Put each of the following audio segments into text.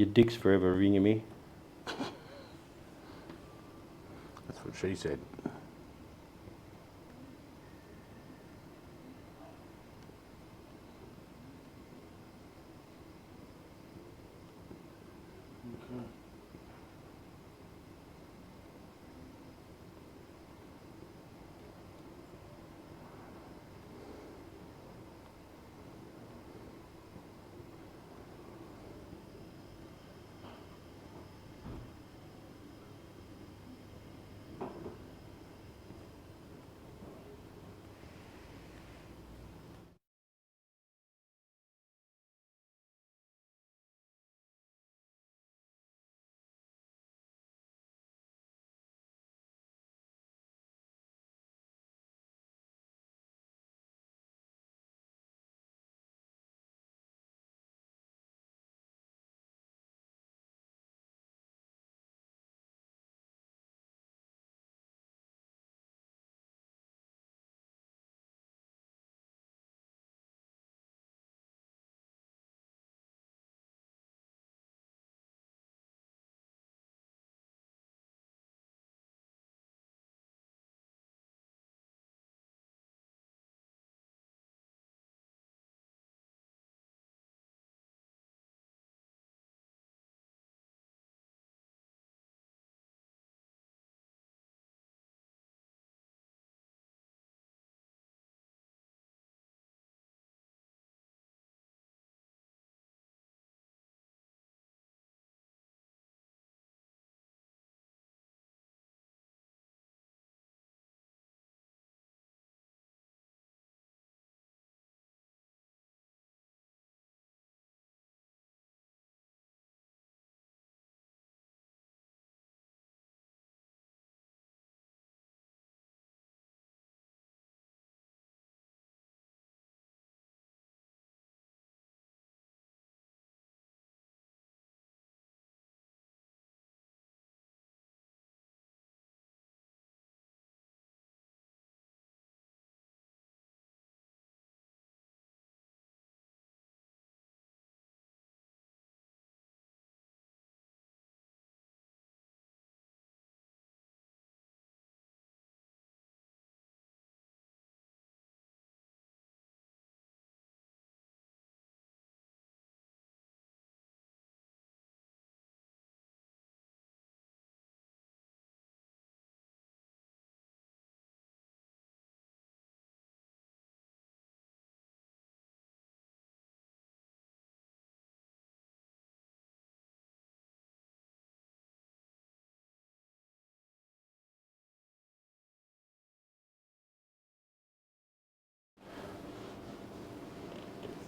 Your dick's forever ringing me. That's what she said.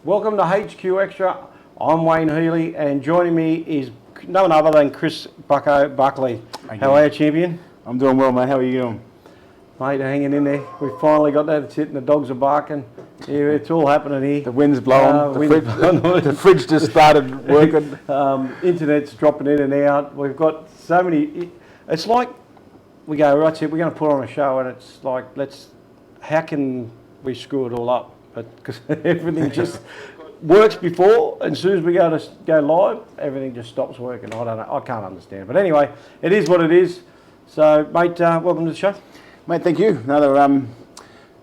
Welcome to HQ Extra. I'm Wayne Healy, and joining me is no one other than Chris Buckley. How are you, champion? I'm doing well, mate. How are you doing? Mate, hanging in there. We finally got that to sit and the dogs are barking. Yeah, it's all happening here. The wind's blowing. The fridge just started working. Internet's dropping in and out. We've got so many. It's like we go, right, so we're going to put on a show, and it's like, how can we screw it all up? But because everything just works before, and as soon as we go live, everything just stops working. I don't know. I can't understand. But anyway, it is what it is. So, mate, welcome to the show. Mate, thank you. Another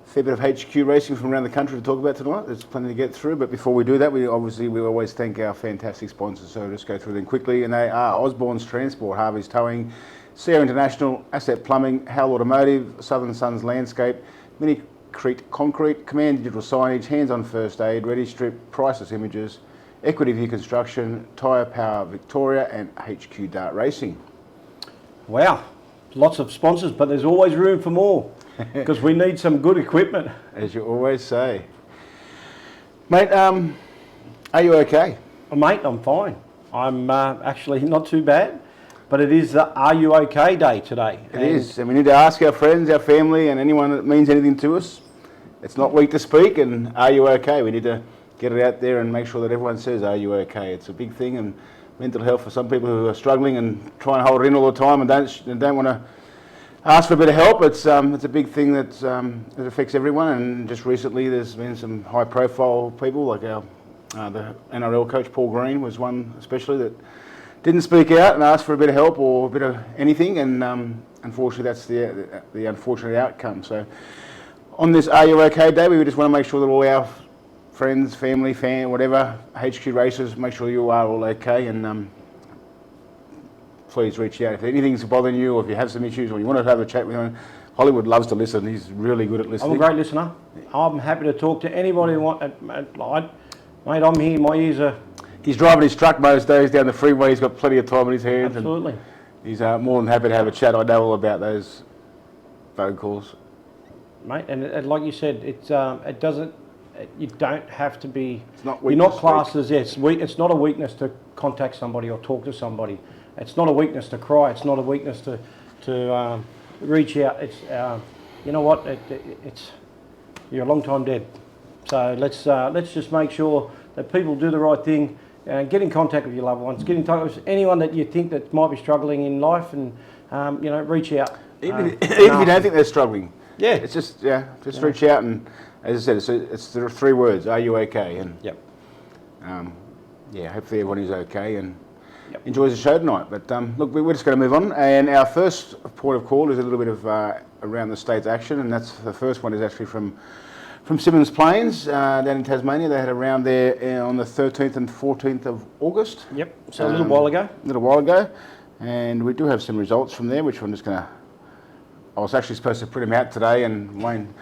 fair bit of HQ racing from around the country to talk about tonight. There's plenty to get through, but before we do that, we always thank our fantastic sponsors. So just go through them quickly, and they are Osborne's Transport, Harvey's Towing, Sierra International, Asset Plumbing, Howell Automotive, Southern Suns Landscape, Mini Crete Concrete, Command Digital Signage, Hands On First Aid, Ready Strip, Priceless Images, Equity View Construction, Tyre Power Victoria, and HQ Dart Racing. Wow, lots of sponsors, but there's always room for more because we need some good equipment. As you always say. Mate, are you okay? Mate, I'm fine. I'm actually not too bad. But it is the Are You OK Day today. It is, and we need to ask our friends, our family, and anyone that means anything to us. It's not weak to speak, and are you okay? We need to get it out there and make sure that everyone says, are you okay? It's a big thing, and mental health for some people who are struggling and try and hold it in all the time and don't want to ask for a bit of help. It's a big thing that affects everyone, and just recently there's been some high-profile people, like the NRL coach Paul Green was one especially that didn't speak out and ask for a bit of help or a bit of anything, and unfortunately that's the unfortunate outcome. So on this Are You OK Day, we just want to make sure that all our friends, family, whatever, HQ racers, make sure you are all okay, and please reach out if anything's bothering you, or if you have some issues, or you want to have a chat with him. Hollywood loves to listen. He's really good at listening. I'm a great listener. I'm happy to talk to anybody who wants. Mate, I'm here. My ears are. He's driving his truck most days down the freeway. He's got plenty of time on his hands. Absolutely. And he's more than happy to have a chat. I know all about those phone calls, mate. And like you said, it doesn't. You don't have to be. It's not you're not classed as yes. It's not a weakness to contact somebody or talk to somebody. It's not a weakness to cry. It's not a weakness to reach out. It's you know what? It's you're a long time dead. So let's just make sure that people do the right thing. Get in contact with your loved ones. Get in contact with anyone that you think that might be struggling in life, and reach out. Even if you don't think they're struggling. Yeah. It's just reach out, and as I said, it's the 3 words. Are you okay? And yep. Hopefully everyone is okay and enjoys the show tonight. But look, we're just going to move on. And our first port of call is a little bit of around the state's action, and that's the first one is actually from Simmons Plains down in Tasmania. They had a round there on the 13th and 14th of August. Yep. So a little while ago. And we do have some results from there, which I'm just going to. I was actually supposed to print them out today, and Wayne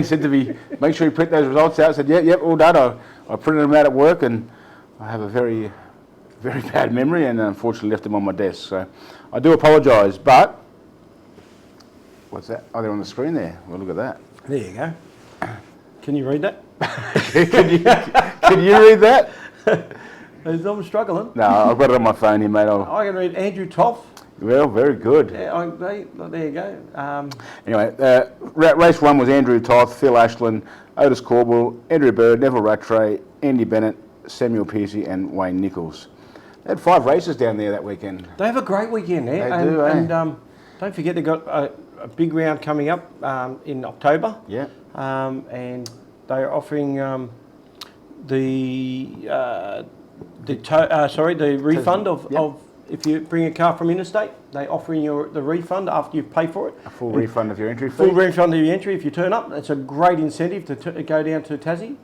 said to me, make sure you print those results out. I said, yep, all done. I printed them out at work, and I have a very, very bad memory, and unfortunately left them on my desk. So I do apologise, but what's that? Oh, they're on the screen there. Well, look at that. There you go. Can you read that? Can you read that? I'm struggling. No, I've got it on my phone here, mate. I can read Andrew Toth. Well, very good. Yeah, there you go. Anyway, race 1 was Andrew Toth, Phil Ashland, Otis Corbell, Andrew Bird, Neville Rattray, Andy Bennett, Samuel Pearcey and Wayne Nichols. They had 5 races down there that weekend. They have a great weekend there. They do, And don't forget they've got a big round coming up in October. Yeah. And they're offering the refund of if you bring a car from interstate, they offering you the refund after you pay for it. A full refund of your entry fee? Full refund of your entry if you turn up. It's a great incentive to go down to Tassie.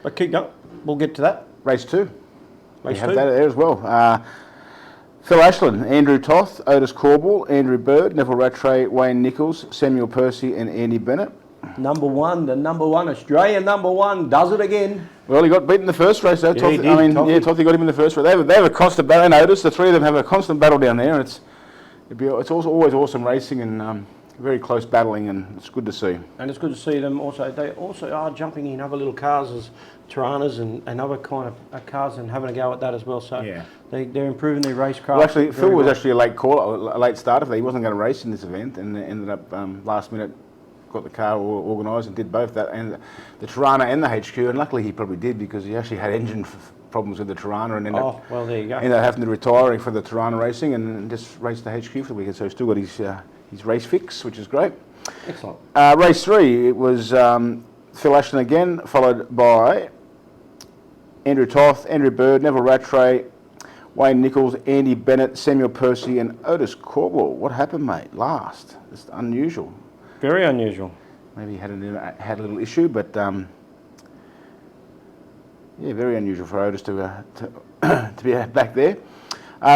But keep going. We'll get to that. Race 2. Race 2. We have that there as well. Phil Ashland, Andrew Toth, Otis Corbell, Andrew Bird, Neville Rattray, Wayne Nichols, Samuel Pearcey and Andy Bennett. The number one, Australian number 1, does it again. Well, he got beaten in the first race, though. Yeah, Toffee got him in the first race. They have a constant battle. I noticed the 3 of them have a constant battle down there, and it's also always awesome racing and very close battling, and it's good to see. And it's good to see them also. They also are jumping in other little cars as Tiranas and other kind of cars and having a go at that as well. So yeah. They're improving their racecraft. Well, actually, Phil was actually a late starter. He wasn't going to race in this event, and ended up last minute. Got the car organised and did both that and the Tirana and the HQ, and luckily he probably did because he actually had engine problems with the Tirana and ended up there you go. Ended up having to retire for the Tirana racing and just race the HQ for the weekend. So he's still got his race fix, which is great. Excellent. Race 3, it was Phil Ashton again, followed by Andrew Toth, Andrew Bird, Neville Rattray, Wayne Nichols, Andy Bennett, Samuel Pearcey and Otis Corbell. What happened, mate? Last. It's unusual. Very unusual. Maybe he had a little issue, but very unusual for Otis to be back there.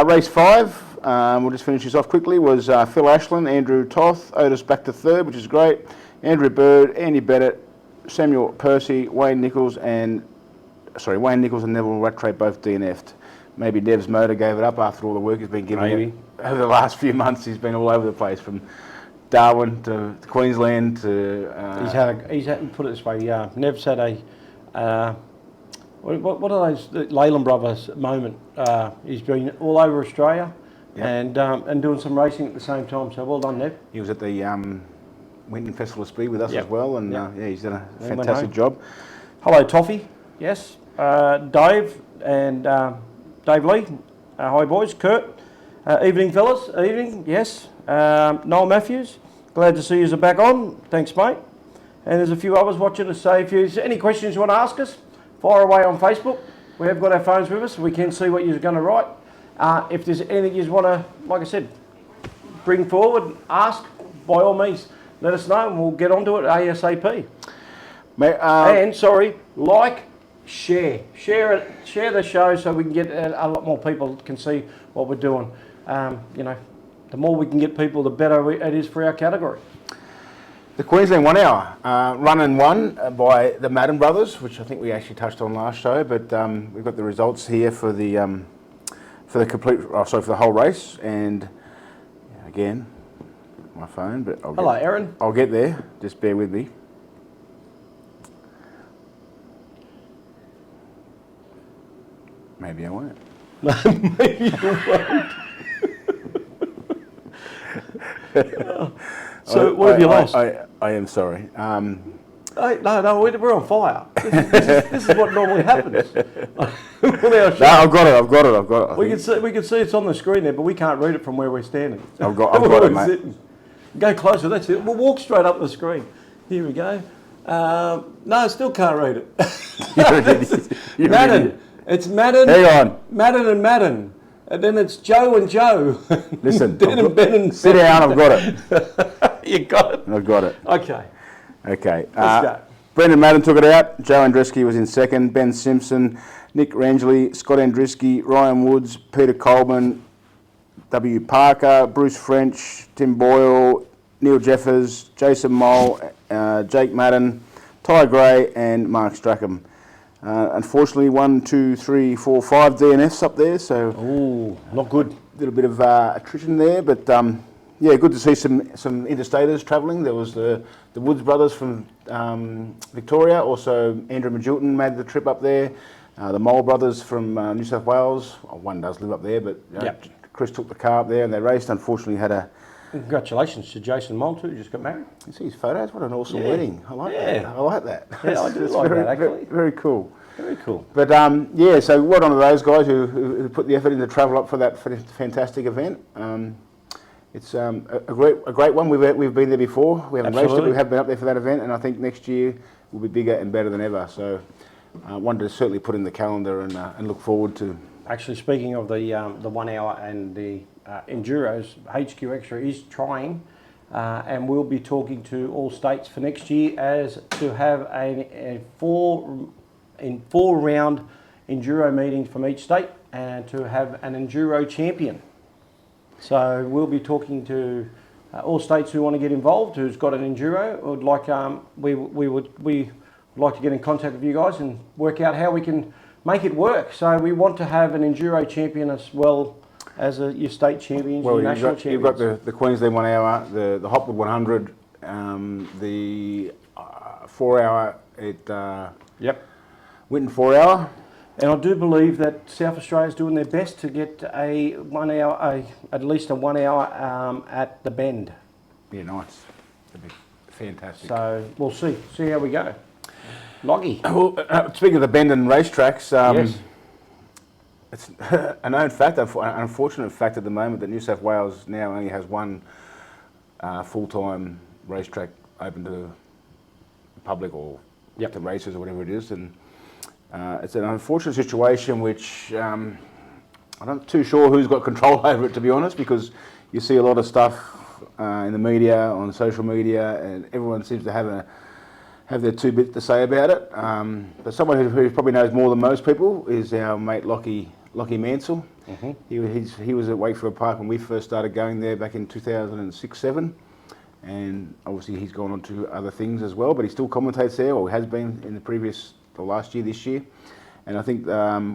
Race 5, we'll just finish this off quickly, was Phil Ashland, Andrew Toth, Otis back to 3rd, which is great. Andrew Bird, Andy Bennett, Samuel Pearcey, Wayne Nichols and Neville Rattray both DNF'd. Maybe Nev's motor gave it up after all the work he's been given him. Over the last few months, he's been all over the place from Darwin to Queensland to. He's had put it this way. Nev's had a what are those Leyland Brothers moment? He's been all over Australia and doing some racing at the same time. So well done, Nev. He was at the Winton Festival of Speed with us as well, and he's done a fantastic job. Hello, Toffee. Yes, Dave and Dave Lee. Hi, boys. Kurt. Evening, fellas. Evening. Yes. Noel Matthews, glad to see you back on. Thanks, mate. And there's a few others watching us. So if there's any questions you want to ask us, fire away on Facebook. We have got our phones with us. We can see what you're going to write. If there's anything you want to, like I said, bring forward, ask, by all means, let us know and we'll get onto it ASAP. And like, share the show so we can get a lot more people can see what we're doing. The more we can get people, the better it is for our category. The Queensland 1 hour, run and won by the Madden brothers, which I think we actually touched on last show, but we've got the results here for the whole race, and again, my phone, but Hello, Aaron. I'll get there, just bear with me. Maybe I won't. Maybe you won't. So what have you lost? I am sorry. No, we're on fire. This is what normally happens. No, I've got it. We can see it's on the screen there, but we can't read it from where we're standing. I've got it, mate. Sitting. Go closer. That's it. We'll walk straight up the screen. Here we go. No, I still can't read it. Madden. It's Madden. Hang on. Madden and Madden. And then it's Joe and Joe. Listen, Ben sit down, I've got it. You got it? I've got it. Okay. Okay. Let's go. Brendan Madden took it out. Joe Andreski was in second. Ben Simpson, Nick Rangeley, Scott Andreski, Ryan Woods, Peter Coleman, W. Parker, Bruce French, Tim Boyle, Neil Jeffers, Jason Mole, Jake Madden, Ty Gray, and Mark Strackham. Unfortunately, 1, 2, 3, 4, 5 DNFs up there, so not good. A little bit of attrition there, but good to see some interstaters travelling. There was the Woods brothers from Victoria, also Andrew Majulton made the trip up there. The Mole brothers from New South Wales. One does live up there, but Chris took the car up there and they raced. Unfortunately, had a. Congratulations to Jason Mole too. Just got married. You see his photos. What an awesome wedding. I like that. I like that. Yeah, I do like that actually. Very cool. Very cool. But so well done to those guys who put the effort in to travel up for that fantastic event. It's a great one. We've been there before. We haven't raced it. We have been up there for that event, and I think next year will be bigger and better than ever. So wanted to certainly put in the calendar and look forward to. Actually, speaking of the 1 hour and the enduros, HQ Xtra is trying, and we'll be talking to all states for next year as to have a four round enduro meetings from each state and to have an enduro champion. So we'll be talking to all states who want to get involved, who's got an enduro. Would like we would like to get in contact with you guys and work out how we can make it work. So we want to have an enduro champion as well as your state champions, your national champions. You've got the Queensland 1 hour, the Hopwood 100, the 4 hour at Winton 4 hour. And I do believe that South Australia is doing their best to get a 1 hour, at least a 1 hour at the Bend. Yeah, nice. That'd be fantastic. So we'll see how we go. Loggy. Well, speaking of the Bend and racetracks, yes. It's a known fact, an unfortunate fact at the moment, that New South Wales now only has one full-time racetrack open to the public or to races or whatever it is, and it's an unfortunate situation which I'm not too sure who's got control over it, to be honest, because you see a lot of stuff in the media, on social media, and everyone seems to have their two bits to say about it. But someone who probably knows more than most people is our mate Lockie Mansell. Mm-hmm. He was at Wakefield Park when we first started going there back in 2006-07, and obviously he's gone on to other things as well, but he still commentates there, or has been in the last year, this year. And I think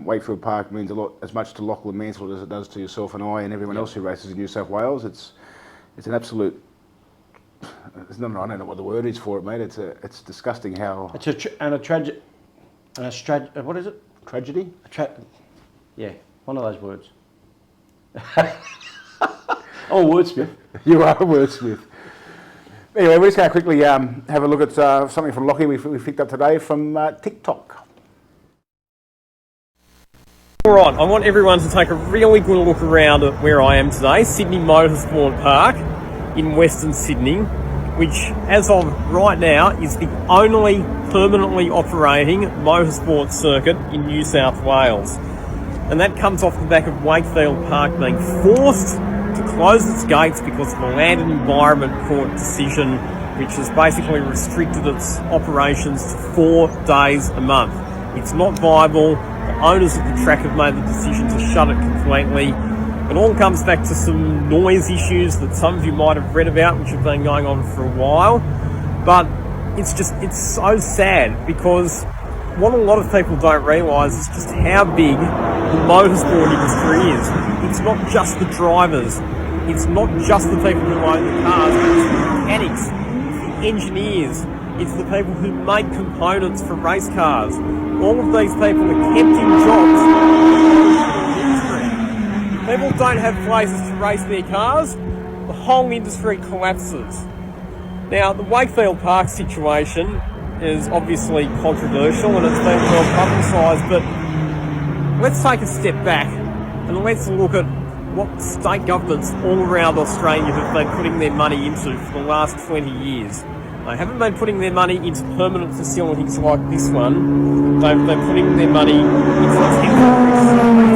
Wakefield Park means a lot, as much to Lachlan Mansell as it does to yourself and I and everyone else who races in New South Wales. It's an absolute. I don't know what the word is for it, mate. It's disgusting how. It's a tragic. What is it? Tragedy. Yeah, one of those words. Oh, wordsmith. You are a wordsmith. Anyway, we're just going to quickly have a look at something from Lockie we picked up today from TikTok. All right, I want everyone to take a really good look around at where I am today, Sydney Motorsport Park in Western Sydney, which as of right now is the only permanently operating motorsport circuit in New South Wales. and that comes off the back of Wakefield Park being forced to close its gates because of the Land and Environment Court decision, which has basically restricted its operations to 4 days a month. It's not viable. The owners of the track have made the decision to shut it completely. It all comes back to some noise issues that some of you might have read about, which have been going on for a while. But it's so sad, because what a lot of people don't realise is just how big the motorsport industry is. It's not just the drivers. It's not just the people who own the cars. It's the mechanics. It's the engineers. It's the people who make components for race cars. All of these people are kept in jobs. People don't have places to race their cars, the whole industry collapses. Now, the Wakefield Park situation is obviously controversial and it's been well publicised, but let's take a step back and let's look at what state governments all around Australia have been putting their money into for the last 20 years. They haven't been putting their money into permanent facilities like this one. They've been putting their money into temporary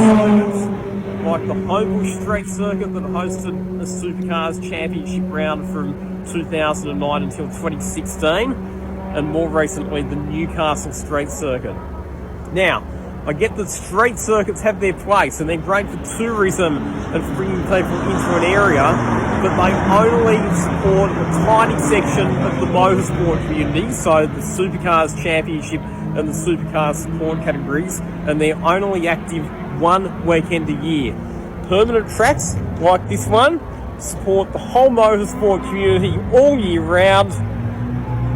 circuits, like the Homebush Street Circuit that hosted a Supercars Championship round from 2009 until 2016, and more recently the Newcastle Street Circuit. Now, I get that street circuits have their place and they're great for tourism and for bringing people into an area, but they only support a tiny section of the motorsport community, so the Supercars Championship and the Supercars support categories, and they're only active 1 weekend a year. Permanent tracks like this one support the whole motorsport community all year round,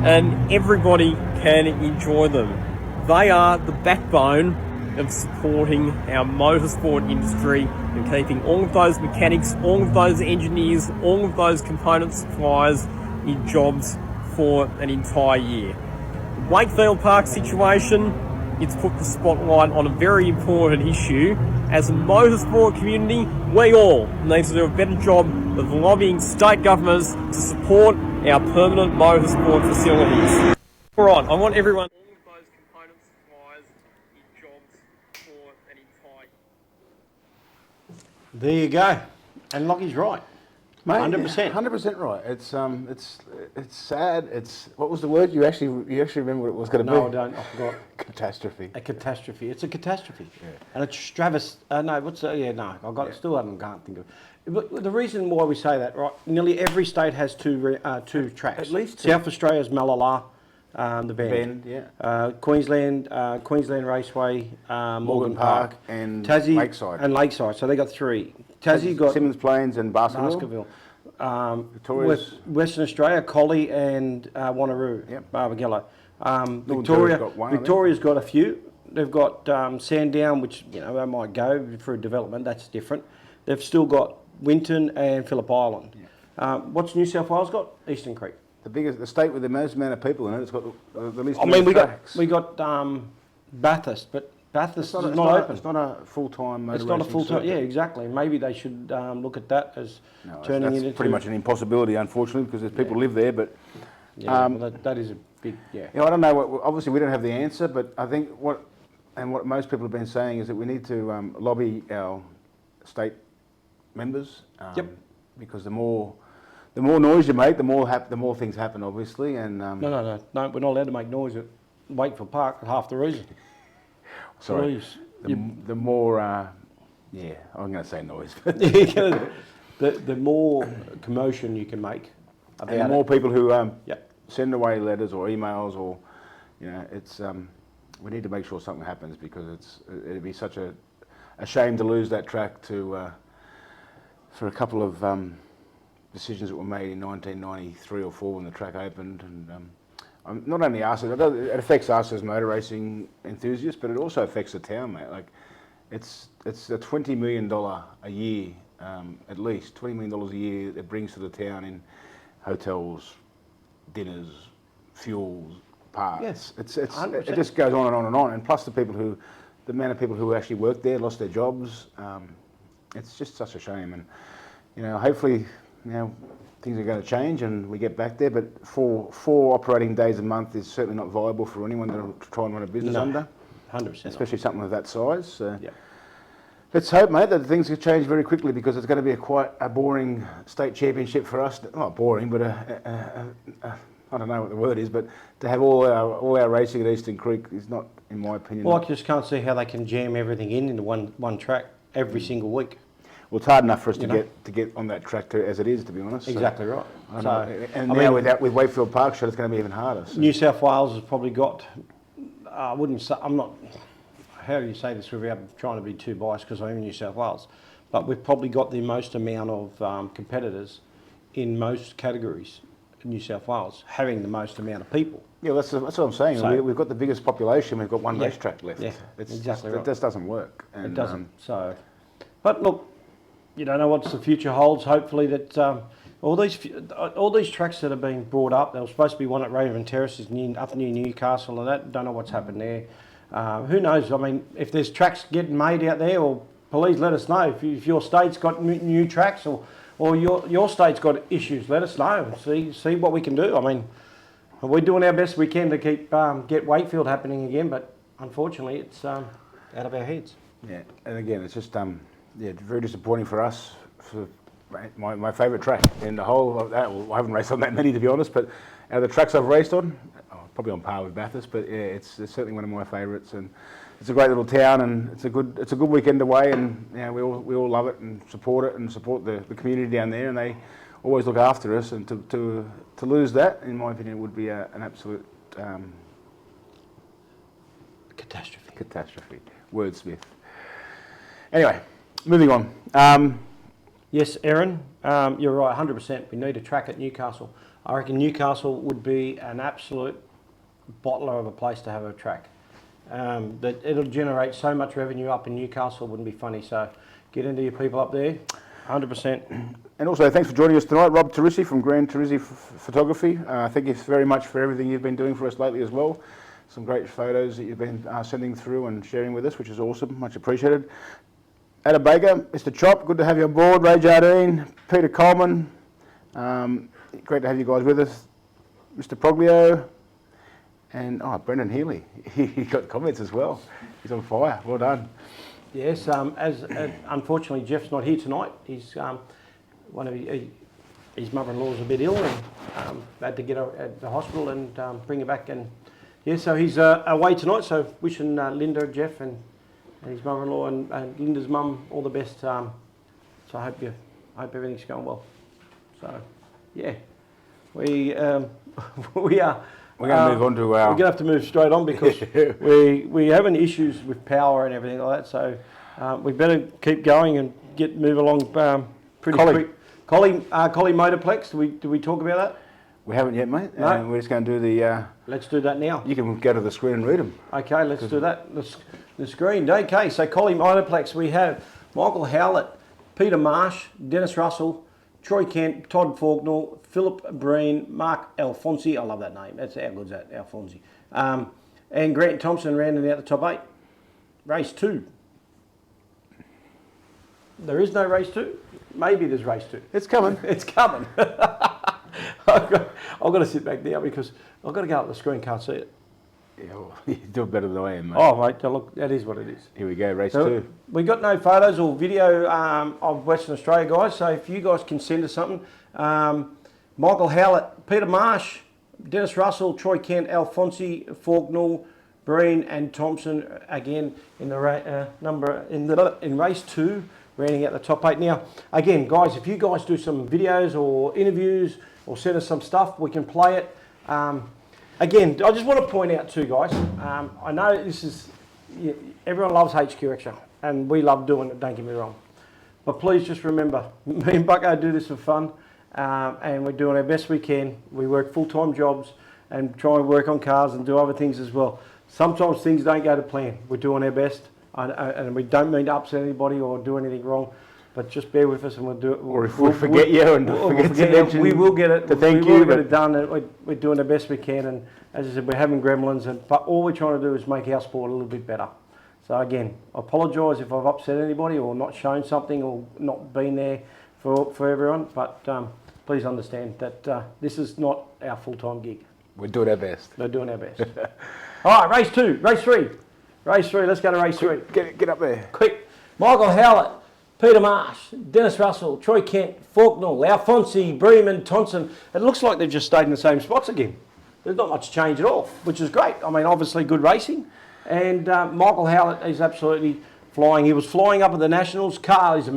and everybody can enjoy them. They are the backbone of supporting our motorsport industry and keeping all of those mechanics, all of those engineers, all of those component suppliers in jobs for an entire year. The Wakefield Park situation, it's put the spotlight on a very important issue. As a motorsport community, we all need to do a better job of lobbying state governments to support our permanent motorsport facilities. Alright, I want everyone, all of those component suppliers in jobs for an entire year. There you go. And Lockie's right. Mate, 100%. 100% right. It's sad. What was the word? You actually remember what it was going to be? No, I don't. I forgot. Catastrophe. A catastrophe. It's a catastrophe. Yeah. And it's can't think of it. But the reason why we say that, right, nearly every state has two tracks. At least South Australia's Malala, the Bend. yeah. Queensland Raceway, Morgan Park. And Tassie, Lakeside. And Lakeside. So they got 3. Tassie got Simmons Plains and Baskerville. Victoria's Western Australia, Collie and Wanneroo, Yep. Barbagallo. got Victoria's got a few. They've got Sandown, which they might go for a development. That's different. They've still got Winton and Phillip Island. Yeah. What's New South Wales got? Eastern Creek. The state with the most amount of people in it. It's got the least. I mean, we tracks. got Bathurst, but Bathurst is not open. It's not a full-time motor It's not a racing full-time. circuit. Yeah, exactly. Maybe they should look at that as turning that's it into pretty much an impossibility, unfortunately, because there's people live there. But well, that is a big I don't know. Obviously, we don't have the answer, but I think what most people have been saying is that we need to lobby our state members. Because the more noise you make, the more things happen, obviously. And No, we're not allowed to make noise at Wakefield Park. Half the reason. Sorry. The more, I'm going to say noise. the the more commotion you can make about and the more people who Yep. send away letters or emails, or it's we need to make sure something happens, because it'd be such a shame to lose that track to for a couple of decisions that were made in 1993 or 4 when the track opened. And not only us, it affects us as motor racing enthusiasts, but it also affects the town, mate. Like, it's a $20 million a year, at least $20 million a year it brings to the town in hotels, dinners, fuels, parts. Yes, it just goes on and on and on. And plus the amount of people who actually worked there lost their jobs. It's just such a shame. And hopefully things are going to change and we get back there, but four operating days a month is certainly not viable for anyone to try and run a business under. 100%. Especially something of that size. So. Yeah. Let's hope, mate, that things will change very quickly, because it's going to be quite a boring state championship for us. Not boring, but I don't know what the word is, but to have all our racing at Eastern Creek is not, in my opinion. Well, I just can't see how they can jam everything into one track every single week. Well, it's hard enough for us to get on that track as it is, to be honest. Exactly right. And now with Wakefield Park Shot, it's going to be even harder. So. New South Wales has probably got. I wouldn't say. I'm not. How do you say this without trying to be too biased? Because I'm in New South Wales, but we've probably got the most amount of competitors in most categories in New South Wales, having the most amount of people. Yeah, that's what I'm saying. So, we've got the biggest population. We've got one racetrack left. Yeah, exactly right. It just doesn't work. And, it doesn't. But look, you don't know what the future holds. Hopefully that all these tracks that are being brought up, there was supposed to be one at Raven Terraces up near Newcastle, and that, don't know what's happened there. Who knows? I mean, if there's tracks getting made out there, or please let us know. If your state's got new tracks, or your state's got issues, let us know. See what we can do. I mean, we're doing our best we can to keep get Wakefield happening again, but unfortunately, it's out of our heads. Yeah, and again, it's just very disappointing for us. For my favourite track in the whole of that. Well, I haven't raced on that many, to be honest, but out of the tracks I've raced on, probably on par with Bathurst, but yeah, it's certainly one of my favourites, and it's a great little town, and it's a good weekend away, and we all love it and support it and support the community down there, and they always look after us, and to lose that, in my opinion, would be an absolute catastrophe. Wordsmith. Anyway, moving on. Yes, Aaron, you're right, 100%. We need a track at Newcastle. I reckon Newcastle would be an absolute bottler of a place to have a track. That it'll generate so much revenue up in Newcastle, it wouldn't be funny. So get into your people up there, 100%. And also, thanks for joining us tonight, Rob Terisi from Grand Terisi Photography. Thank you very much for everything you've been doing for us lately as well. Some great photos that you've been sending through and sharing with us, which is awesome, much appreciated. Adam Baker, Mr. Chop, good to have you on board. Ray Jardine, Peter Coleman, great to have you guys with us. Mr. Proglio, and Brendan Healy. He got comments as well. He's on fire. Well done. Yes, unfortunately Jeff's not here tonight. He's his mother-in-law's a bit ill, and had to get her at the hospital and bring her back. And yeah, so he's away tonight. So wishing Linda, Jeff, and his mother-in-law and Linda's mum all the best. So I hope everything's going well. So yeah, we are. We're going to move on to our... We're going to have to move straight on because we're having issues with power and everything like that. So we better keep going and move along pretty quick. Collie Motorplex. Did we talk about that? We haven't yet, mate. No. We're just going to do the... Let's do that now. You can go to the screen and read them. Okay, let's do that. The screen. Okay, so Collie Motorplex, we have Michael Howlett, Peter Marsh, Dennis Russell, Troy Kent, Todd Faulknell, Philip Breen, Mark Alfonsi. I love that name. That's how good's that, Alfonsi. And Grant Thompson rounding out the top 8. Race 2. There is no race 2. Maybe there's race 2. It's coming. It's coming. I've got to sit back now because I've got to go up the screen. Can't see it. Yeah, well, you do it better than I am, mate. Oh, mate, look, that is what it is. Here we go, race 2. We got no photos or video of Western Australia, guys, so if you guys can send us something. Michael Howlett, Peter Marsh, Dennis Russell, Troy Kent, Alfonsi, Faulknell, Breen and Thompson again in the in race 2, rounding out the top 8. Now, again, guys, if you guys do some videos or interviews or send us some stuff, we can play it. Again, I just want to point out too, guys, I know this is, everyone loves HQ Xtra, and we love doing it, don't get me wrong. But please just remember, me and Bucko do this for fun, and we're doing our best we can. We work full-time jobs and try and work on cars and do other things as well. Sometimes things don't go to plan. We're doing our best, and we don't mean to upset anybody or do anything wrong. But just bear with us and we'll do it. Or if we forget you and forget to mention, we will get it. To thank we you. will get it done. And we're doing the best we can. And as I said, we're having gremlins. But all we're trying to do is make our sport a little bit better. So again, I apologise if I've upset anybody or not shown something or not been there for everyone. But please understand that this is not our full-time gig. We're doing our best. We're doing our best. All right, race 2, race 3. Race 3, let's go to race 3. Get up there. Quick. Michael Howlett, Peter Marsh, Dennis Russell, Troy Kent, Faulknell, Alfonsi, Breeman, Thompson. It looks like they've just stayed in the same spots again. There's not much change at all, which is great. I mean, obviously good racing. And Michael Howlett is absolutely flying. He was flying up at the Nationals. Carl is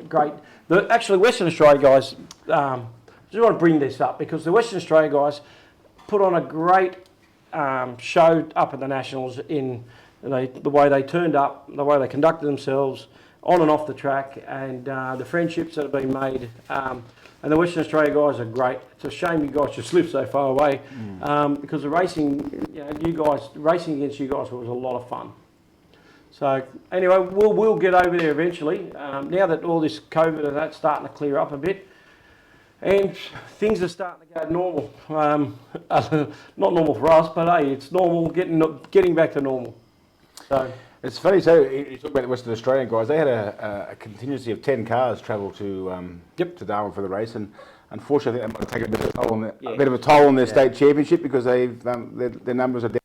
great. Actually, Western Australia guys, I just want to bring this up because the Western Australia guys put on a great show up at the Nationals in the way they turned up, the way they conducted themselves on and off the track, and the friendships that have been made. And the Western Australia guys are great. It's a shame you guys just live so far away because the racing, racing against you guys was a lot of fun. So anyway, we'll get over there eventually. Now that all this COVID and that's starting to clear up a bit, and things are starting to go normal. Not normal for us, but hey, it's normal. Getting back to normal. So. It's funny, so you talk about the Western Australian guys, they had a contingency of 10 cars travel to Darwin for the race, and unfortunately I think that might have taken a bit of a toll on their state championship because they've their numbers are down.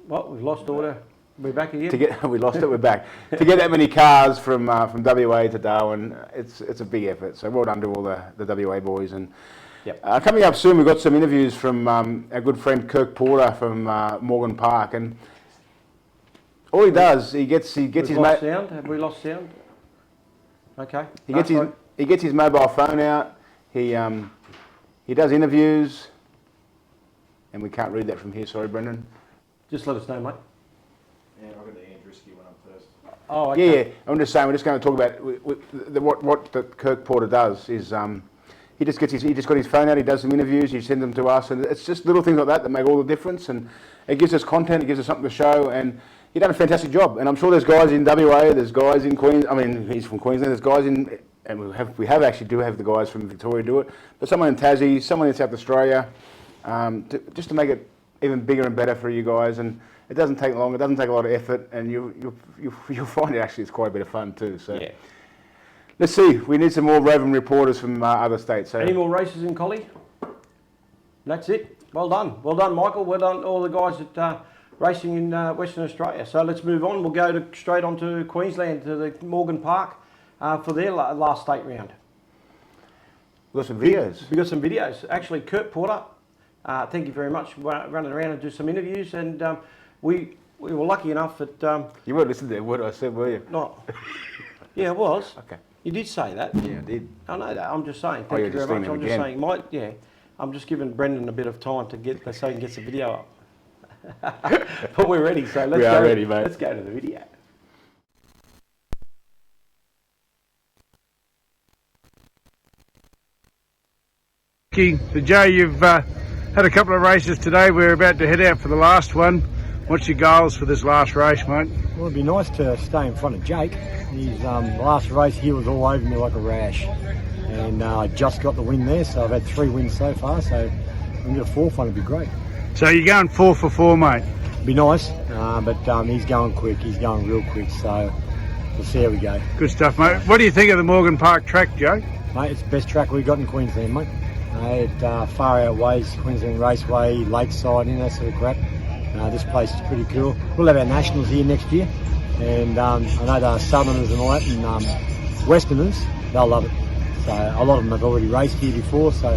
Well, we've lost order. We're back again. We lost it. We're back. To get that many cars from WA to Darwin, it's a big effort. So well done to all the WA boys. And coming up soon, we've got some interviews from our good friend Kirk Porter from Morgan Park, and all he does, he gets his sound. Have we lost sound? Okay. He gets his mobile phone out. He does interviews, and we can't read that from here. Sorry, Brendan. Just let us know, mate. Yeah, I've got the Andruski one up first. Oh, okay. Yeah. I'm just saying, we're just going to talk about what the Kirk Porter does is he just got his phone out, he does some interviews, he sends them to us, and it's just little things like that make all the difference, and it gives us content, it gives us something to show, and he's done a fantastic job. And I'm sure there's guys in WA, there's guys in Queens. I mean, he's from Queensland. There's guys in, and we have the guys from Victoria do it, but someone in Tassie, someone in South Australia, just to make it even bigger and better for you guys. And it doesn't take long, it doesn't take a lot of effort, and you'll find it actually it's quite a bit of fun too. So let's see, we need some more roving reporters from other states. So any more races in Collie? That's it. Well done, Michael. Well done, all the guys that racing in Western Australia. So let's move on. We'll go straight on to Queensland to the Morgan Park for their last state round. We've got some videos. We've got some videos. Actually, Kurt Porter. Thank you very much. Running around and do some interviews, and we were lucky enough that you weren't listening to what I said, were you? Not. Yeah, it was. Okay. You did say that. Yeah, I did. I know that. I'm just saying. Thank you very much. I'm just saying. I'm just giving Brendan a bit of time to get so he can get the video up. But we're ready. So let's go. Ready, mate. Let's go to the video. So Joe, you've had a couple of races today. We're about to head out for the last one. What's your goals for this last race, mate? Well, it'd be nice to stay in front of Jake. He's the last race he was all over me like a rash, and I just got the win there. So I've had 3 wins so far. So if we get a 4th one, it'd be great. So you're going 4 for 4, mate. It'd be nice, but he's going quick. He's going real quick. So we'll see how we go. Good stuff, mate. What do you think of the Morgan Park track, Joe? Mate, it's the best track we've got in Queensland, mate. It far outweighs Queensland Raceway, Lakeside, that sort of crap. This place is pretty cool. We'll have our nationals here next year, and I know the Southerners and all that, and Westerners, they'll love it. So a lot of them have already raced here before, so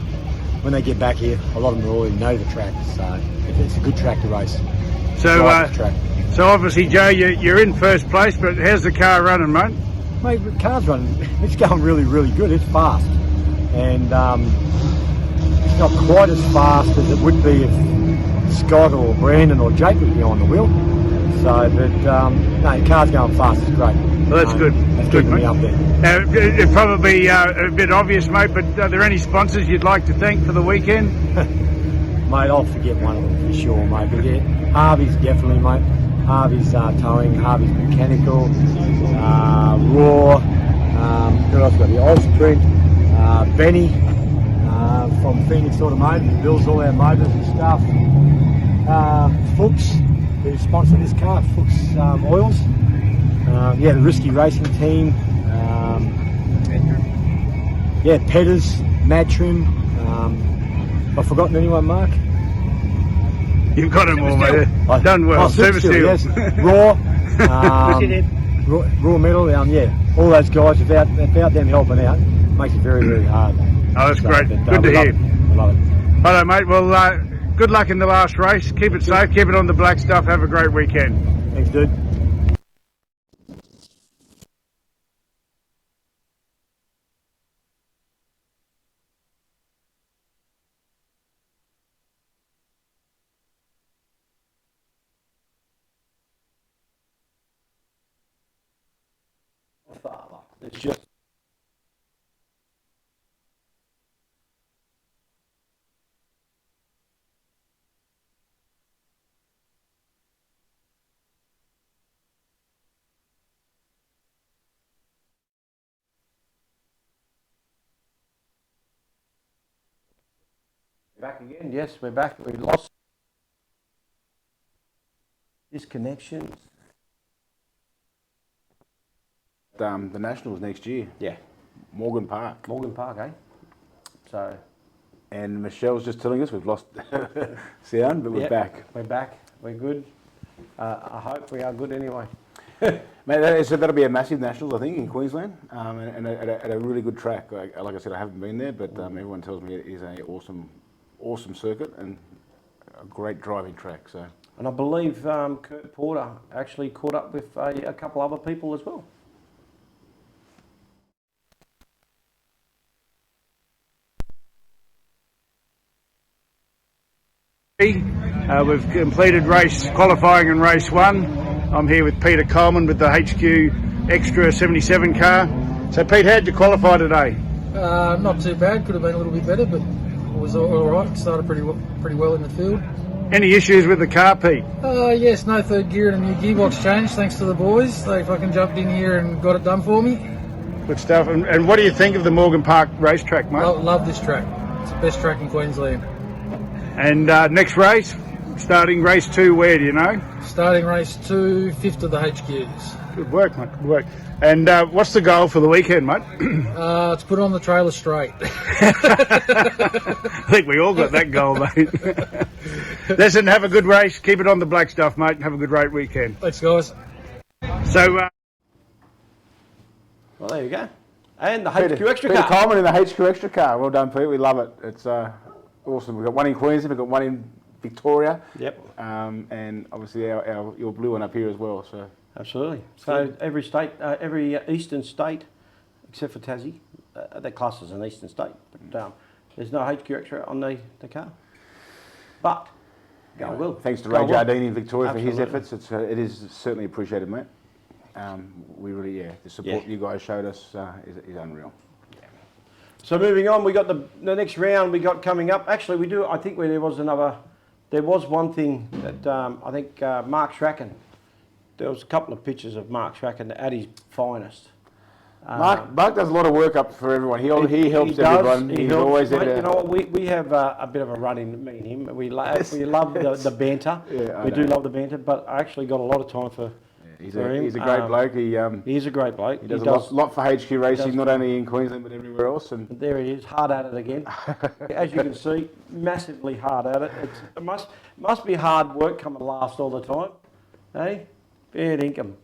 when they get back here, a lot of them already know the track. So it's a good track to race. So obviously, Joe, you're in first place, but how's the car running, mate? Mate, the car's running. It's going really, really good. It's fast, and it's not quite as fast as it would be if Scott or Brandon or Jake would be on the wheel. So, but no, the car's going fast. It's great. Well, that's good. That's good, mate. Up there. It's probably a bit obvious, mate, but are there any sponsors you'd like to thank for the weekend? Mate, I'll forget one of them for sure, mate. But yeah, Harvey's definitely, mate. Harvey's towing, Harvey's mechanical, Raw. Who else got the Osprey? Benny from Phoenix Automotive, who builds all our motors and stuff. Fuchs, who sponsored this car, Fuchs Oils. The Risky Racing Team. Petters, Mad Trim. Have I forgotten anyone, Mark? You've got them all, mate. Done well. Super Steel. yes. Raw metal, yeah. All those guys, without them helping out, makes it very, very hard. Oh, that's great. Good to hear. I love it. Hello, mate. Well, good luck in the last race. Keep it safe. Keep it on the black stuff. Have a great weekend. Thanks, dude. Father. It's just back again. Yes, we're back. We lost disconnections. The Nationals next year, Yeah, Morgan Park. Morgan Park, eh? So And Michelle's just telling us we've lost sound, but we're yeah, back. We're back. We're good. I hope we are good anyway. Mate, that'll be a massive Nationals, I think, in Queensland, and at a really good track. Like I said, I haven't been there, but everyone tells me it is an awesome circuit and a great driving track. So. And I believe Kurt Porter actually caught up with a couple other people as well. We've completed race qualifying in race 1. I'm here with Peter Coleman with the HQ Xtra 77 car. So Pete, how'd you qualify today? Not too bad. Could have been a little bit better, but it was all right. Started pretty well in the field. Any issues with the car, Pete? Yes, no third gear and a new gearbox change. Thanks to the boys. They fucking jumped in here and got it done for me. Good stuff. And what do you think of the Morgan Park racetrack, mate? Love this track. It's the best track in Queensland. And next race, starting race 2, where do you know? Starting race 2, 5th of the HQs. Good work, mate. Good work. And what's the goal for the weekend, mate? To put on the trailer straight. I think we all got that goal, mate. Listen, have a good race. Keep it on the black stuff, mate. And have a good great weekend. Thanks, guys. So, Well, there you go. And the Peter, HQ Extra Peter car. Coleman in the HQ Extra car. Well done, Pete. We love it. It's awesome. We've got one in Queensland. We've got one in Victoria. Yep. And obviously your blue one up here as well. So. Absolutely. So every state, every eastern state, except for Tassie, that class as an eastern state. But there's no HQ Extra on the car. But go well. Thanks to Go Ray well. Jardine in Victoria for his Absolutely. efforts. It is certainly appreciated, mate. We really, the support you guys showed us is unreal. So moving on, we got the next round we got coming up. Actually, we do. I think there was one thing that I think Mark Strachan. There was a couple of pictures of Mark Strachan at his finest. Mark does a lot of work up for everyone. He helps does, everyone. He He's helps, always mate, there. you know what, we have a bit of a run in, me and him. We love the banter. Yeah, we do love the banter, but I actually got a lot of time for him. He's a great bloke. He's a great bloke. He does a lot for HQ Racing, not only in Queensland but everywhere else. And there he is, hard at it again. As you can see, massively hard at it. It must be hard work coming last all the time. Hey, fair income.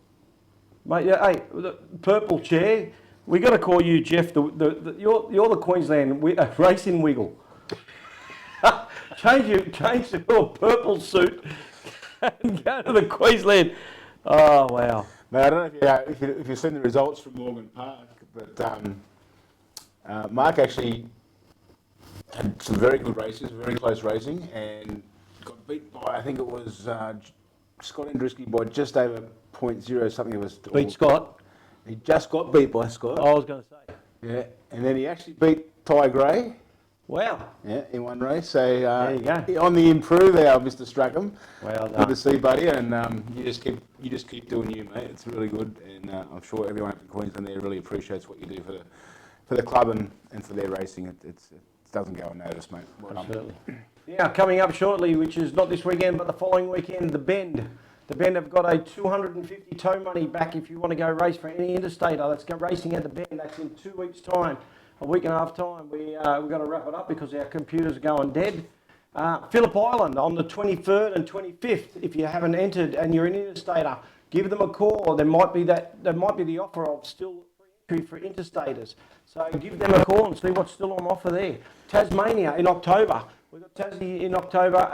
Mate, yeah, hey, the purple chair, we got to call you Jeff, you're the Queensland racing wiggle. change to your purple suit and go to the Queensland. Oh, wow. Now, I don't know if you've seen the results from Morgan Park, but Mark actually had some very good races, very close racing, and got beat by, I think it was Scott Andruski by just over 0.0 something. It was Beat Scott. He just got beat by Scott. I was going to say. Yeah, and then he actually beat Ty Gray. Wow. Yeah, in one race. So there you go. On the improve there, Mr. Strachan. Well Good done. to see, buddy. And you just keep doing you, mate. It's really good, and I'm sure everyone up in Queensland there really appreciates what you do for the club and for their racing. It doesn't go unnoticed, mate. Well done. Absolutely. Yeah, coming up shortly, which is not this weekend, but the following weekend, the Bend. The Bend have got a 250 tow money back if you want to go race for any interstate. Let's go racing at the Bend. That's in 2 weeks' time. a week and a half time, we've got to wrap it up because our computers are going dead. Phillip Island on the 23rd and 25th. If you haven't entered and you're an interstater, give them a call. There might be the offer of still free entry for interstaters. So give them a call and see what's still on offer there. Tasmania in October. We've got Tasmania in October,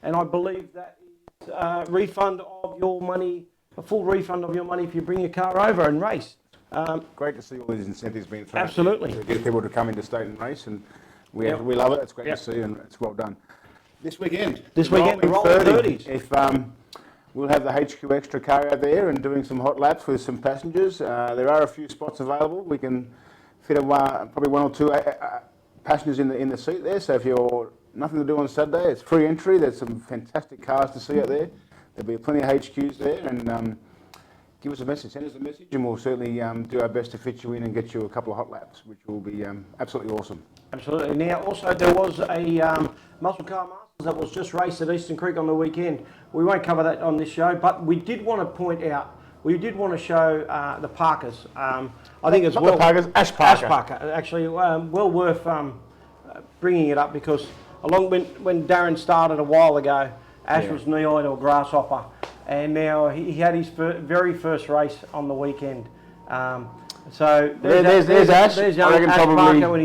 and I believe that is a refund of your money, a full refund of your money if you bring your car over and race. Great to see all these incentives being thrown. Absolutely. To get people to come into state and race, and we love it. It's great to see, and it's well done. This weekend, the rolling 30s. If we'll have the HQ Extra car out there and doing some hot laps with some passengers. There are a few spots available. We can fit probably one or two passengers in the seat there. So if you're nothing to do on Saturday, it's free entry. There's some fantastic cars to see out there. There'll be plenty of HQs there, and give us a message, send us a message, and we'll certainly do our best to fit you in and get you a couple of hot laps, which will be absolutely awesome. Absolutely. Now, also, there was a Muscle Car Masters that was just raced at Eastern Creek on the weekend. We won't cover that on this show, but we did want to point out, we did want to show the Parkers. I think it's the Parkers, Ash Parker. Ash Parker. Actually, well worth bringing it up because along when Darren started a while ago, Ash was knee-high to a grasshopper, and now he had his very first race on the weekend. So there's Ash. There's young I reckon Ash probably Parker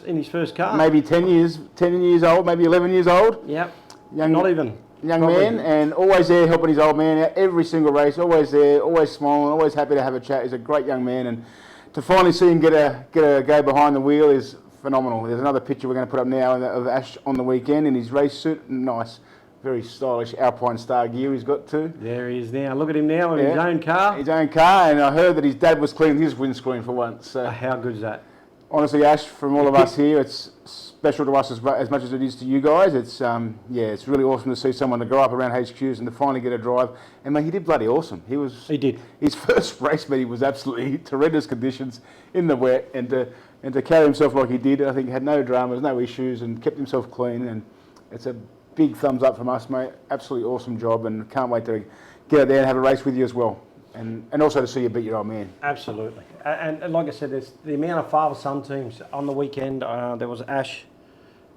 in his first car. Maybe 10 years old, maybe 11 years old. Yep. Not even. Young man, and always there helping his old man out every single race. Always there, always smiling, always happy to have a chat. He's a great young man, and to finally see him get a go behind the wheel is phenomenal. There's another picture we're going to put up now of Ash on the weekend in his race suit. Nice. Very stylish Alpine Star gear he's got too. There he is now. Look at him now in his own car. His own car, and I heard that his dad was cleaning his windscreen for once. So how good is that? Honestly, Ash, from all of us here, it's special to us as much as it is to you guys. It's it's really awesome to see someone to grow up around HQs and to finally get a drive. And mate, he did bloody awesome. He did. His first race meeting was absolutely horrendous conditions in the wet, and to carry himself like he did, I think he had no dramas, no issues, and kept himself clean. And it's a big thumbs up from us, mate. Absolutely awesome job, and can't wait to get out there and have a race with you as well. And also to see you beat your old man. Absolutely. And like I said, there's the amount of father-son teams on the weekend. There was Ash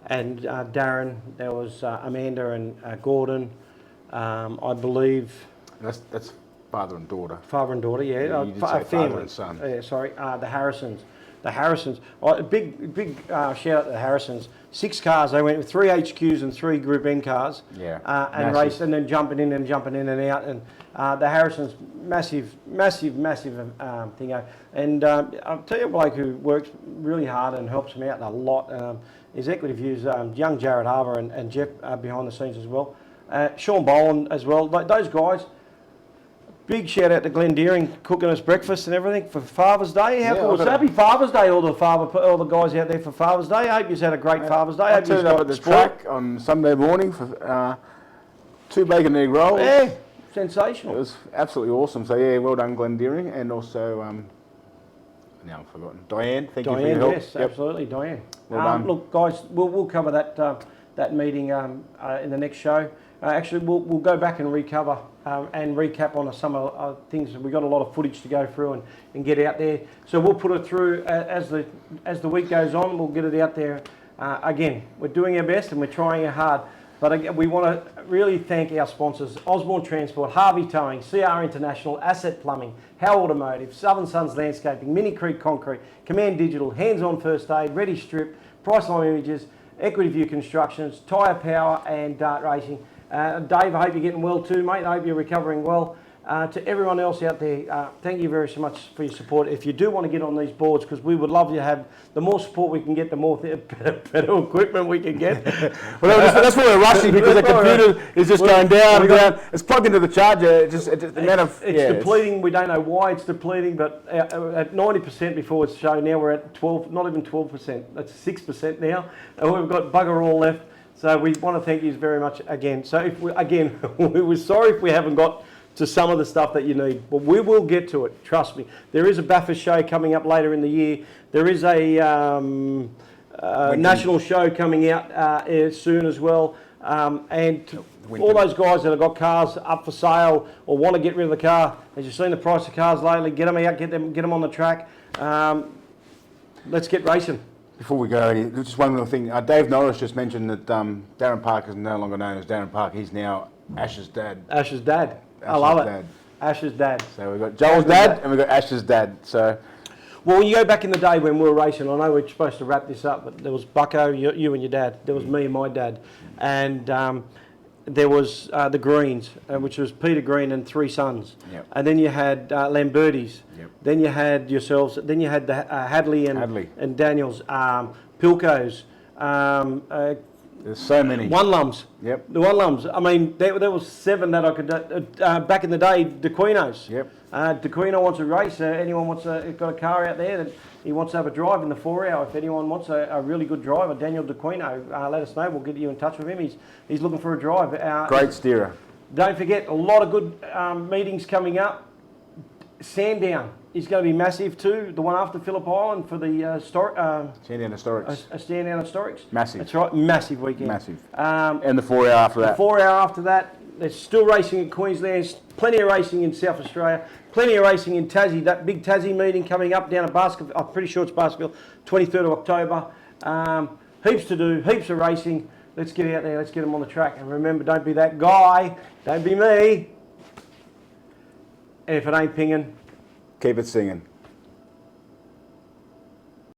and Darren. There was Amanda and Gordon. I believe... That's father and daughter. Father and daughter, yeah. You did say father and son. Sorry, the Harrisons. The Harrisons. A big shout out to the Harrisons. 6 cars. They went with 3 HQs and 3 Group N cars. Yeah. And raced, and then jumping in and out. And the Harrisons, massive thing. And I'll tell you a bloke who works really hard and helps him out a lot. His executive views, young Jared Harbour and Jeff behind the scenes as well. Sean Boland as well. Like those guys. Big shout out to Glenn Deering cooking us breakfast and everything for Father's Day. How cool is that? Happy Father's Day, all the guys out there for Father's Day. I hope you've had a great Father's Day. I turned up at the track on Sunday morning for 2 bacon and egg rolls. Yeah, sensational. It was absolutely awesome. So yeah, well done, Glenn Deering, and also now I've forgotten Diane. Thank you for your help. Yes, absolutely, Diane. Well done. Look, guys, we'll cover that meeting in the next show. Actually, we'll go back and recover and recap on some of things. We've got a lot of footage to go through and get out there. So we'll put it through as the week goes on. We'll get it out there. Again, we're doing our best and we're trying hard. But again, we want to really thank our sponsors, Osborne Transport, Harvey Towing, CR International, Asset Plumbing, Howe Automotive, Southern Suns Landscaping, Mini Creek Concrete, Command Digital, Hands On First Aid, Ready Strip, Priceline Images, Equity View Constructions, Tyre Power and Dart Racing. Dave, I hope you're getting well too, mate. I hope you're recovering well. To everyone else out there, thank you very so much for your support. If you do want to get on these boards, because we would love to have, the more support we can get, the more better equipment we can get. Well, that's why we're rushing, because the computer is just going down and down. It's plugged into the charger. It's depleting. We don't know why it's depleting, but at 90% before it's shown, now we're at 12, not even 12%. That's 6% now. And we've got bugger all left. So we want to thank you very much again. So we're sorry if we haven't got to some of the stuff that you need, but we will get to it. Trust me. There is a Bathurst show coming up later in the year. There is a national show coming out soon as well. And all those guys that have got cars up for sale or want to get rid of the car, as you've seen the price of cars lately, get them out, get them on the track. let's get racing. Before we go, just one little thing. Dave Norris just mentioned that Darren Parker is no longer known as Darren Parker. He's now Ash's dad. Ash's dad. I Ash's love it. dad. Ash's dad. So we've got Joel's dad and we've got Ash's dad. So Well, when you go back in the day when we were racing, I know we're supposed to wrap this up, but there was Bucko, you and your dad. There was me and my dad. And there was the Greens, which was Peter Green and 3 sons. Yep. And then you had Lamberti's. Yep. Then you had yourselves. Then you had the Hadley and Daniels, Pilco's. there's so many. One Lums. Yep. The One Lums. I mean, there was 7 that I could. Back in the day, DeQuinos. Yep. DeQuino wants a race. Anyone wants got a car out there that he wants to have a drive in the 4-hour. If anyone wants a really good driver, Daniel DeQuino, let us know. We'll get you in touch with him. He's looking for a drive. Great steerer. Don't forget, a lot of good meetings coming up. Sandown is going to be massive too. The one after Phillip Island for the Sandown Historics. Sandown Historics. Massive. That's right, massive weekend. Massive. And the 4-hour after that. The 4-hour after that. There's still racing in Queensland, plenty of racing in South Australia, plenty of racing in Tassie. That big Tassie meeting coming up down at Baskerville, I'm pretty sure it's Baskerville, 23rd of October. Heaps to do, heaps of racing. Let's get out there, let's get them on the track. And remember, don't be that guy, don't be me. And if it ain't pinging, Keep it singing.